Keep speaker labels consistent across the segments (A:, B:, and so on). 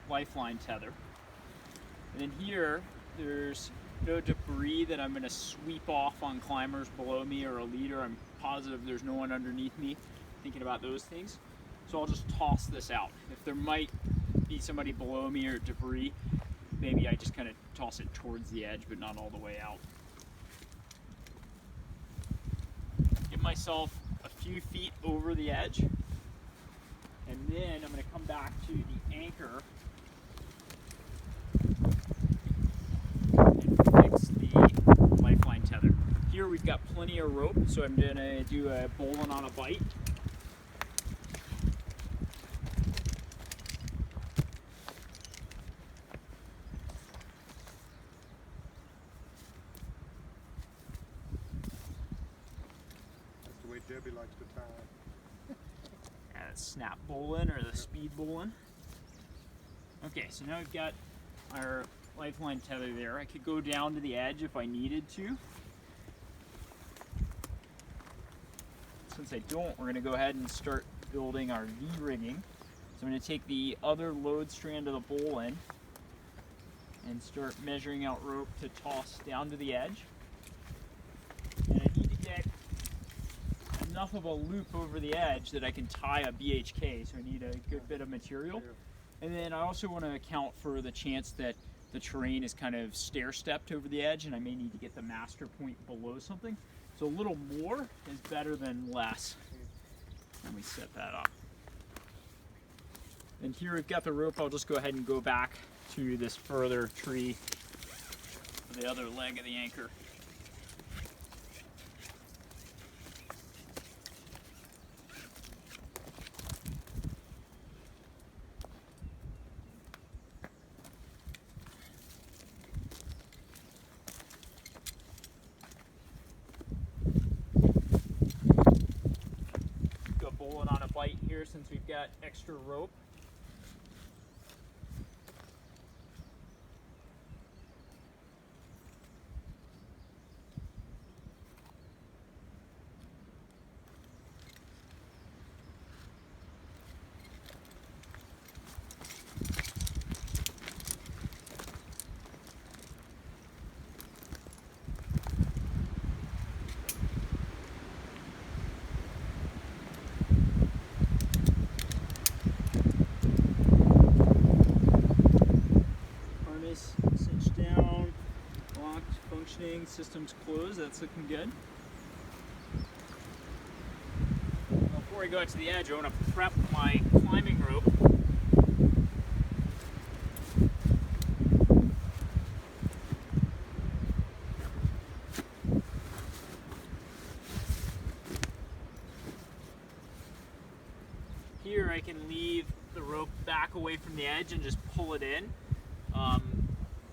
A: Lifeline tether. And then here, there's no debris that I'm going to sweep off on climbers below me or a leader. I'm positive there's no one underneath me thinking about those things. So I'll just toss this out. If there might be somebody below me or debris, maybe I just kind of toss it towards the edge, but not all the way out. Get myself a few feet over the edge, and then I'm going to come back to the anchor and fix the Lifeline tether. Here we've got plenty of rope, so I'm going to do a bowline on a bite.
B: Debbie likes to tie.
A: Snap bowline or the speed bowline. Okay, so now we've got our Lifeline tether there. I could go down to the edge if I needed to. Since I don't, we're going to go ahead and start building our V-rigging. So I'm going to take the other load strand of the bowline and start measuring out rope to toss down to the edge. And I need to get enough of a loop over the edge that I can tie a BHK, so I need a good bit of material. And then I also want to account for the chance that the terrain is kind of stair-stepped over the edge and I may need to get the master point below something. So a little more is better than less. And we set that up. And here we've got the rope. I'll just go ahead and go back to this further tree for the other leg of the anchor. On a bite here since we've got extra rope. Cinch down, locked, functioning, system's closed, that's looking good. Before I go out to the edge, I want to prep my climbing rope. Here I can leave the rope back away from the edge and just pull it in.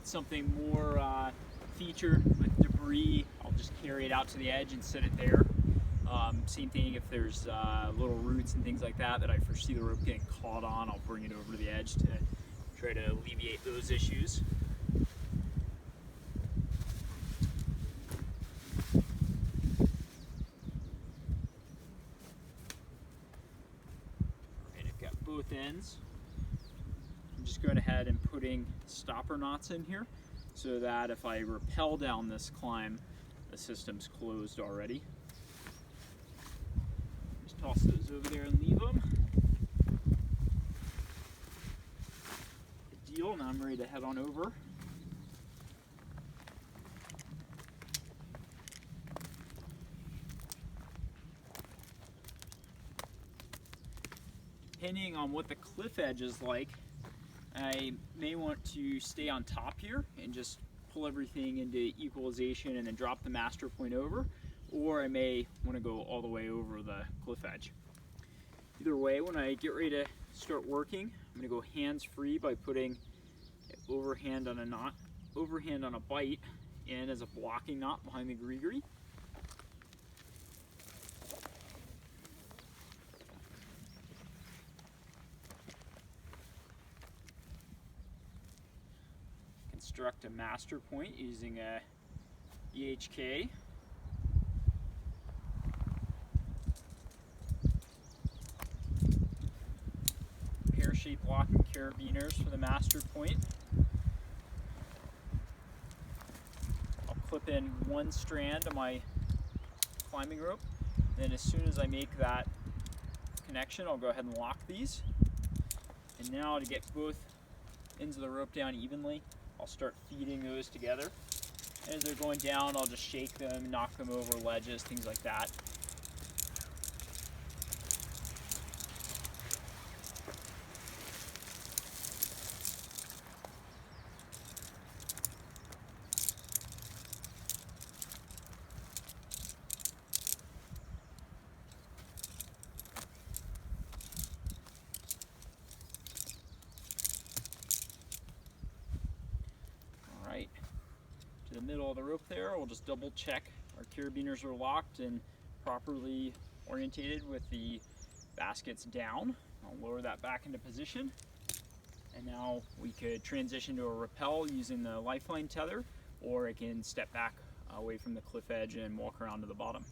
A: Something more featured with debris, I'll just carry it out to the edge and set it there. Same thing if there's little roots and things like that I foresee the rope getting caught on, I'll bring it over to the edge to try to alleviate those issues. Alright, I've got both ends. Just going ahead and putting stopper knots in here so that if I rappel down this climb, the system's closed already. Just toss those over there and leave them. Good deal, now I'm ready to head on over. Depending on what the cliff edge is like, I may want to stay on top here and just pull everything into equalization and then drop the master point over, or I may want to go all the way over the cliff edge. Either way, when I get ready to start working, I'm going to go hands-free by putting overhand on a knot, overhand on a bite in as a blocking knot behind the gree-gree. Construct a master point using a BHK. Pear-shaped lock and carabiners for the master point. I'll clip in one strand of my climbing rope. Then as soon as I make that connection, I'll go ahead and lock these. And now to get both ends of the rope down evenly, I'll start feeding those together. As they're going down, I'll just shake them, knock them over ledges, things like that. Alright, to the middle of the rope there, we'll just double check our carabiners are locked and properly orientated with the baskets down. I'll lower that back into position. And now we could transition to a rappel using the Lifeline tether, or I can step back away from the cliff edge and walk around to the bottom.